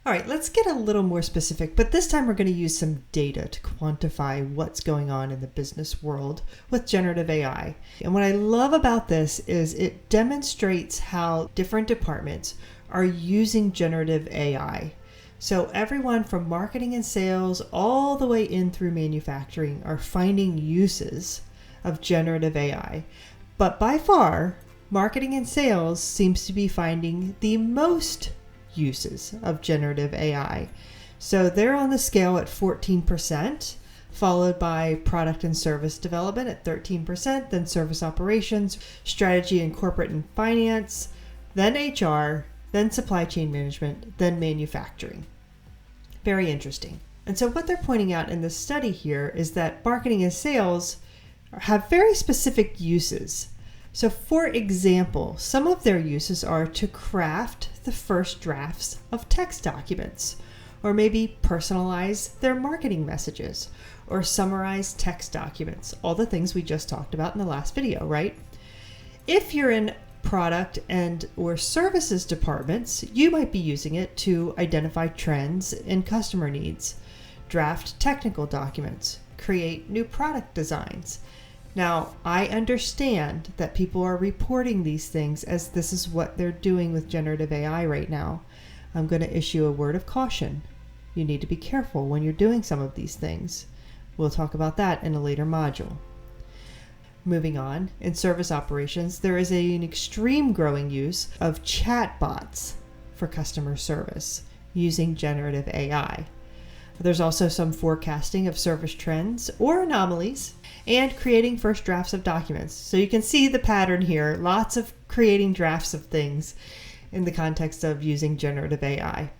All right, let's get a little more specific, but this time we're going to use some data to quantify what's going on in the business world with generative AI. And what I love about this is it demonstrates how different departments are using generative AI. So everyone from marketing and sales all the way in through manufacturing are finding uses of generative AI. But by far, marketing and sales seems to be finding the most uses of generative AI. So they're on the scale at 14%, followed by product and service development at 13%, then service operations, strategy and corporate and finance, then HR, then supply chain management, then manufacturing. Very interesting. And so what they're pointing out in this study here is that marketing and sales have very specific uses. So for example, some of their uses are to craft the first drafts of text documents, or maybe personalize their marketing messages, or summarize text documents, all the things we just talked about in the last video, right? If you're in product and or services departments, you might be using it to identify trends in customer needs, draft technical documents, create new product designs. Now, I understand that people are reporting these things as this is what they're doing with generative AI right now. I'm going to issue a word of caution. You need to be careful when you're doing some of these things. We'll talk about that in a later module. Moving on, in service operations, there is an extreme growing use of chatbots for customer service using generative AI. There's also some forecasting of service trends or anomalies and creating first drafts of documents. So you can see the pattern here, lots of creating drafts of things in the context of using generative AI.